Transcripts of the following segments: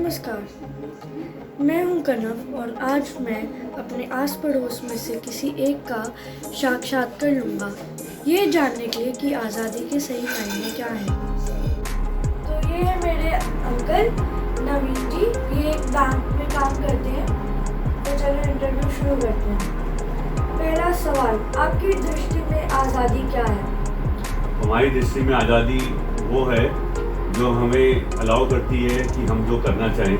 नमस्कार, मैं हूं कनव और आज मैं अपने आस पड़ोस में से किसी एक का साक्षात्कार लूँगा ये जानने के लिए कि आज़ादी के सही मायने क्या हैं। तो ये है मेरे अंकल नवीन जी, ये एक बैंक में काम करते हैं। तो चलो इंटरव्यू शुरू करते हैं। पहला सवाल, आपकी दृष्टि में आज़ादी क्या है? हमारी दृष्टि में आज़ादी वो है जो हमें अलाउ करती है कि हम जो करना चाहें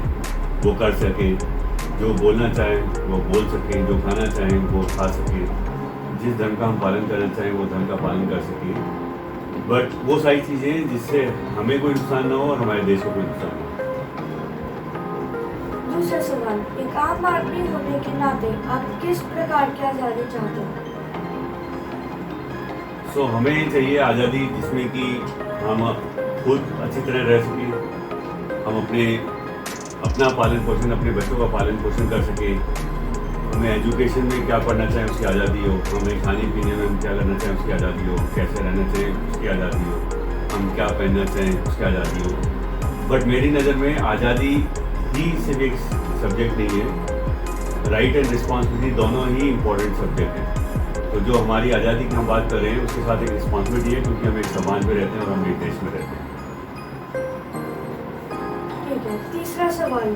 वो कर सकें, जो बोलना चाहें वो बोल सकें, जो खाना चाहें वो खा सकें, जिस धर्म का हम पालन करना चाहें वो धर्म का पालन कर सकें। बट वो सारी चीज़ें जिससे हमें कोई नुकसान ना हो और हमारे देश को कोई नुकसान ना हो। दूसरा सवाल, एक आम आदमी होने के नाते आप किस प्रकार की आज़ादी चाहते हैं? हमें चाहिए आज़ादी जिसमें कि हम खुद अच्छी तरह रह सकें, हम अपना पालन पोषण, अपने बच्चों का पालन पोषण कर सकें, हमें एजुकेशन में क्या पढ़ना चाहें उसकी आज़ादी हो, हमें खाने पीने में हम क्या करना चाहें उसकी आज़ादी हो, कैसे रहना चाहें उसकी आज़ादी हो, हम क्या पहनना चाहें उसकी आज़ादी हो। बट मेरी नज़र में आज़ादी ही सिर्फ एक सब्जेक्ट नहीं है, राइट एंड रिस्पॉन्सिबिलिटी दोनों ही इम्पोर्टेंट सब्जेक्ट हैं। तो जो हमारी आज़ादी की हम बात कर रहे हैं उसके साथ एक रिस्पॉन्सिबिलिटी है, क्योंकि हम एक समाज में रहते हैं और हम एक देश में रहते हैं। ठीक है। तीसरा सवाल,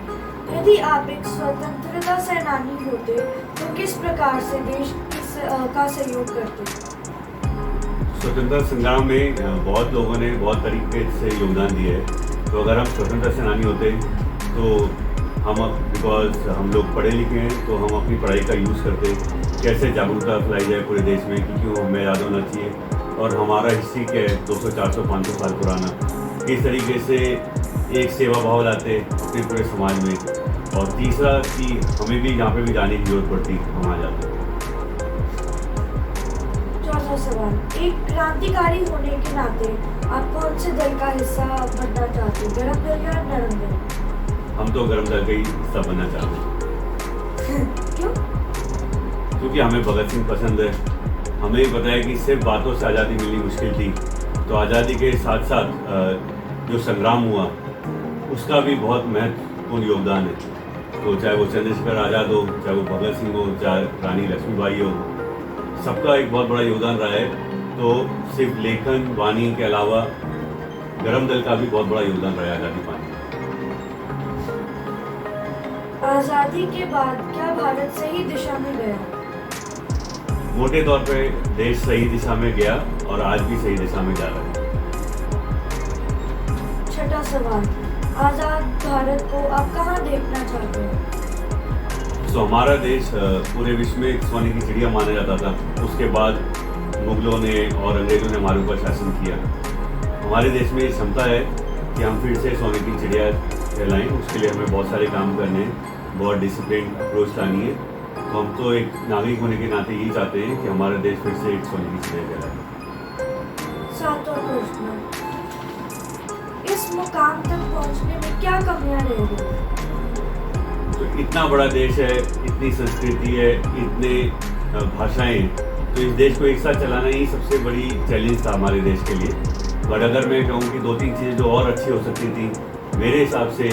यदि आप एक स्वतंत्रता सेनानी होते तो किस प्रकार से देश का सहयोग करते? स्वतंत्रता संग्राम में बहुत लोगों ने बहुत तरीके से योगदान दिया है। तो अगर हम स्वतंत्रता सेनानी होते तो हम बिकॉज हम लोग पढ़े लिखे हैं तो हम अपनी पढ़ाई का यूज़ करते, कैसे जागरूकता फैलाई जाए पूरे देश में कि क्यों हमें याद होना चाहिए और हमारा हिस्ट्री क्या है 200, 400, 500 साल पुराना, किस तरीके से एक सेवा भाव लाते अपने पूरे समाज में। और तीसरा कि हमें भी जहाँ पे भी जाने की जरूरत पड़ती हम आ जाते। चौथा सवाल, एक क्रांतिकारी होने के नाते आप कौन से दल का हिस्सा बनना चाहते हैं, गरम दल या नरम दल? हम तो गरम दल का ही हिस्सा बनना चाहते हैं। क्यों? क्योंकि हमें भगत सिंह पसंद है। हमें पता है कि सिर्फ बातों से आज़ादी मिलनी मुश्किल थी, तो आज़ादी के साथ साथ जो संग्राम हुआ उसका भी बहुत महत्वपूर्ण योगदान है। तो चाहे वो चंद्रशेखर आज़ाद हो, चाहे वो भगत सिंह हो, चाहे रानी लक्ष्मीबाई हो, सबका एक बहुत बड़ा योगदान रहा है। तो सिर्फ लेखन वाणी के अलावा गरम दल का भी बहुत बड़ा योगदान रहा है आज़ादी पाने में। आज़ादी के बाद क्या भारत सही दिशा में गया? मोटे तौर पे देश सही दिशा में गया और आज भी सही दिशा में जा रहा है। छठा सवाल, आज़ाद भारत को आप कहाँ देखना चाहते हैं? हमारा देश पूरे विश्व में एक सोने की चिड़िया माना जाता था। उसके बाद मुगलों ने और अंग्रेजों ने हमारे ऊपर शासन किया। हमारे देश में क्षमता है कि हम फिर से सोने की चिड़िया कहलाएं। उसके लिए हमें बहुत सारे काम करने हैं, बहुत डिसिप्लिन अप्रोच लानी है। तो हम तो एक नागरिक होने के नाते यही चाहते हैं कि हमारा देश फिर से एक सोने की चिड़िया कहलाए। सातवां प्रश्न, इस मुकाम तक पहुंचने में क्या कमियां रह गई? तो इतना बड़ा देश है, इतनी संस्कृति है, इतने भाषाएं, तो इस देश को एक साथ चलाना ही सबसे बड़ी चैलेंज था हमारे देश के लिए। बट अगर मैं कहूँ कि 2-3 चीज़ें जो और अच्छी हो सकती थी मेरे हिसाब से,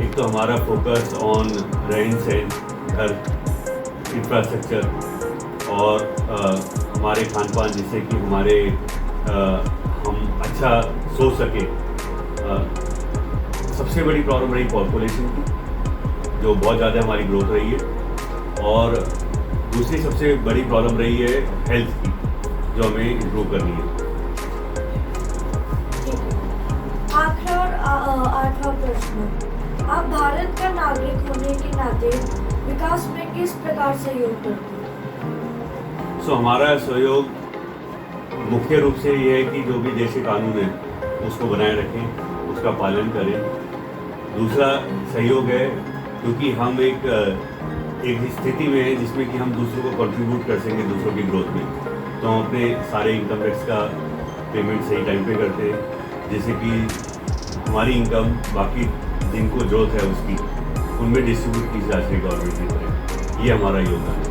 एक तो हमारा फोकस ऑन रहन सहन, घर, इंफ्रास्ट्रक्चर और हमारे खान पान, जिससे कि हम अच्छा सोच सके। सबसे बड़ी प्रॉब्लम रही पॉपुलेशन की, जो बहुत ज़्यादा हमारी ग्रोथ रही है। और दूसरी सबसे बड़ी प्रॉब्लम रही है हेल्थ की, जो हमें इम्प्रूव करनी है। आखिरी और आठवां प्रश्न, आप भारत का नागरिक होने के नाते विकास में किस प्रकार सहयोग करते हैं? हमारा सहयोग मुख्य रूप से ये है कि जो भी देश के कानून है उसको बनाए रखें, उसका पालन करें। दूसरा सहयोग है क्योंकि हम एक स्थिति में है जिसमें कि हम दूसरों को कंट्रीब्यूट कर सकें दूसरों की ग्रोथ में। तो हम अपने सारे इनकम टैक्स का पेमेंट सही टाइम पे करते हैं, जैसे कि हमारी इनकम बाकी जिनको जरूरत है उसकी उनमें डिस्ट्रीब्यूट की जा सके गवर्नमेंट की तरह। ये हमारा योगदान है।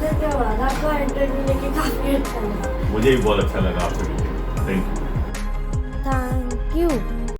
धन्यवाद, आपका इंटरव्यू लेके काफ़ी अच्छा लगा। मुझे भी बहुत अच्छा लगा आपसे मिलकर। Thank you. Thank you.